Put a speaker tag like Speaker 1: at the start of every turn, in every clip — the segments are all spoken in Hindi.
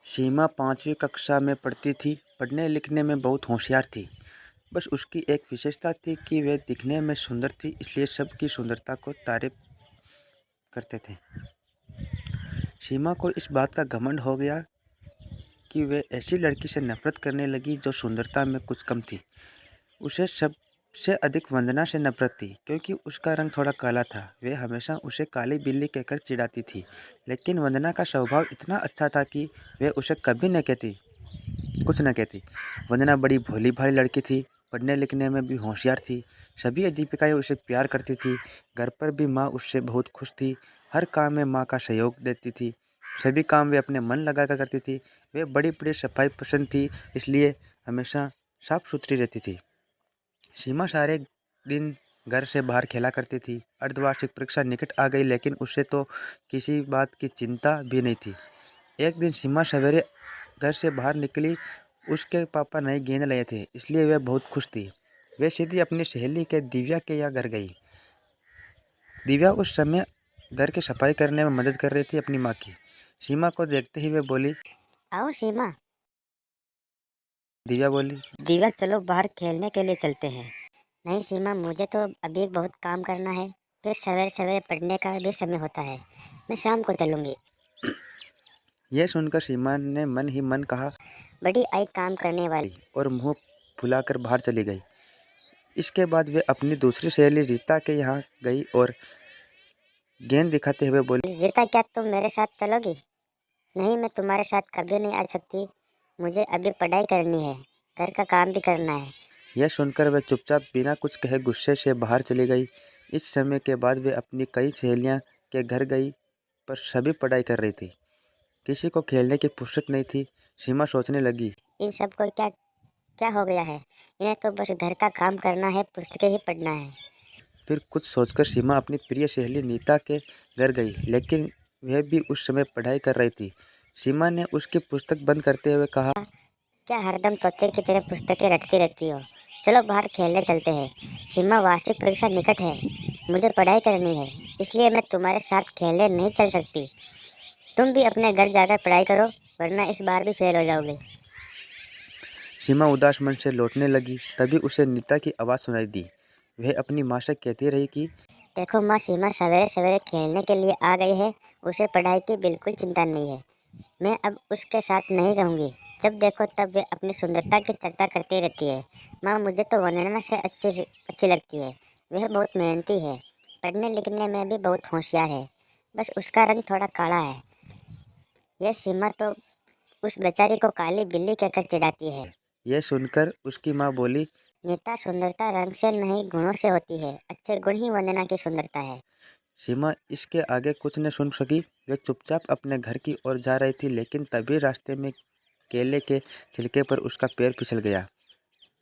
Speaker 1: सीमा 5वीं कक्षा में पढ़ती थी। पढ़ने लिखने में बहुत होशियार थी। बस उसकी एक विशेषता थी कि वह दिखने में सुंदर थी, इसलिए सबकी सुंदरता को तारीफ करते थे। सीमा को इस बात का घमंड हो गया कि वह ऐसी लड़की से नफरत करने लगी जो सुंदरता में कुछ कम थी। उसे सबसे अधिक वंदना से नफरत थी, क्योंकि उसका रंग थोड़ा काला था। वह हमेशा उसे काली बिल्ली कहकर चिढ़ाती थी, लेकिन वंदना का स्वभाव इतना अच्छा था कि वह उसे कभी न कहती, कुछ न कहती। वंदना बड़ी भोली भाली लड़की थी, पढ़ने लिखने में भी होशियार थी। सभी अध्यापिकाएं उसे प्यार करती थी। घर पर भी माँ उससे बहुत खुश थी। हर काम में माँ का सहयोग देती थी। सभी काम वे अपने मन लगा कर करती थी। वे बड़ी बड़ी सफाई पसंद थी, इसलिए हमेशा साफ सुथरी रहती थी। सीमा सारे दिन घर से बाहर खेला करती थी। अर्धवार्षिक परीक्षा निकट आ गई, लेकिन उसे तो किसी बात की चिंता भी नहीं थी। एक दिन सीमा सवेरे घर से बाहर निकली। उसके पापा नई गेंद लाए थे, इसलिए वह बहुत खुश थी। वह सीधी अपनी सहेली के दिव्या के यहाँ घर गई। दिव्या उस समय घर की सफाई करने में मदद कर रही थी अपनी माँ की। सीमा को देखते ही वह बोली,
Speaker 2: आओ सीमा।
Speaker 1: दिव्या बोली,
Speaker 2: दिव्या चलो बाहर खेलने के लिए चलते हैं। नहीं सीमा, मुझे तो अभी बहुत काम करना है, फिर सवेरे सवेरे पढ़ने का भी समय होता है। मैं शाम को चलूँगी।
Speaker 1: यह सुनकर सीमा ने मन ही मन कहा
Speaker 2: बड़ी आई काम करने वाली।
Speaker 1: और मुंह फुलाकर बाहर चली गई। इसके बाद वे अपनी दूसरी सहेली रीता के यहाँ गई और गेंद दिखाते हुए बोली,
Speaker 2: रीता, क्या तुम मेरे साथ चलोगी? नहीं, मैं तुम्हारे साथ कभी नहीं आ सकती। मुझे अभी पढ़ाई करनी है, घर का काम भी करना है।
Speaker 1: यह सुनकर वह चुपचाप बिना कुछ कहे गुस्से से बाहर चली गई। इस समय के बाद वे अपनी कई सहेलियां के घर गई, पर सभी पढ़ाई कर रही थी। किसी को खेलने की फुर्सत नहीं थी। सीमा सोचने लगी,
Speaker 2: इन सब को क्या क्या हो गया है? इन्हें तो बस घर का काम करना है, पुस्तकें ही पढ़ना है।
Speaker 1: फिर कुछ सोचकर सीमा अपनी प्रिय सहेली नीता के घर गई, लेकिन वह भी उस समय पढ़ाई कर रही थी। सीमा ने उसकी पुस्तक बंद करते हुए कहा,
Speaker 2: क्या हरदम तोते की तरह पुस्तकें रटती रहती हो? चलो बाहर खेलने चलते हैं। सीमा, वार्षिक परीक्षा निकट है, मुझे पढ़ाई करनी है, इसलिए मैं तुम्हारे साथ खेलने नहीं चल सकती। तुम भी अपने घर जाकर पढ़ाई करो, वरना इस बार भी फेल हो जाओगे।
Speaker 1: सीमा उदास मन से लौटने लगी। तभी उसे नीता की आवाज़ सुनाई दी। वह अपनी माँ से कहती रही कि
Speaker 2: देखो माँ, सीमा सवेरे सवेरे खेलने के लिए आ गई है, उसे पढ़ाई की बिल्कुल चिंता नहीं है। मैं अब उसके साथ नहीं रहूँगी। जब देखो तब वे अपनी सुंदरता की चर्चा करती रहती है। माँ, मुझे तो वंदना से अच्छी लगती है। वह बहुत मेहनती है, पढ़ने लिखने में भी बहुत होशियार है, बस उसका रंग थोड़ा काला है। यह सीमा तो उस बेचारी को काली बिल्ली कहकर चिढ़ाती है।
Speaker 1: यह सुनकर उसकी माँ बोली,
Speaker 2: नीता, सुंदरता रंग से नहीं गुणों से होती है। अच्छे गुण ही वंदना की सुंदरता है।
Speaker 1: सीमा इसके आगे कुछ न सुन सकी। वह चुपचाप अपने घर की ओर जा रही थी, लेकिन तभी रास्ते में केले के छिलके पर उसका पैर फिसल गया।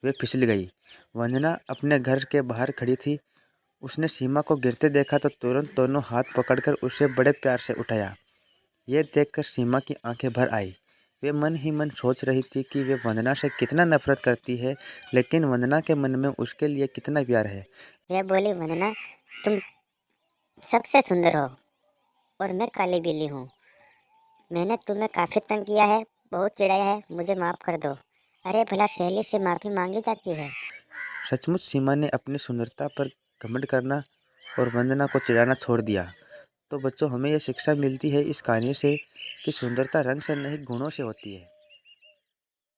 Speaker 1: वे फिसल गई। वंदना अपने घर के बाहर खड़ी थी। उसने सीमा को गिरते देखा तो तुरंत दोनों हाथ पकड़कर उसे बड़े प्यार से उठाया। यह देखकर सीमा की आंखें भर आई। वे मन ही मन सोच रही थी कि वे वंदना से कितना नफरत करती है, लेकिन वंदना के मन में उसके लिए कितना प्यार है।
Speaker 2: वह बोली, वंदना, तुम सबसे सुंदर हो और मैं काली बिल्ली हूँ। मैंने तुम्हें काफ़ी तंग किया है, बहुत चिढ़ाया है, मुझे माफ़ कर दो। अरे भला सहेली से माफ़ी मांगी जाती है?
Speaker 1: सचमुच सीमा ने अपनी सुंदरता पर घमंड करना और वंदना को चिढ़ाना छोड़ दिया। तो बच्चों, हमें यह शिक्षा मिलती है इस कहानी से कि सुंदरता रंग से नहीं गुणों से होती है।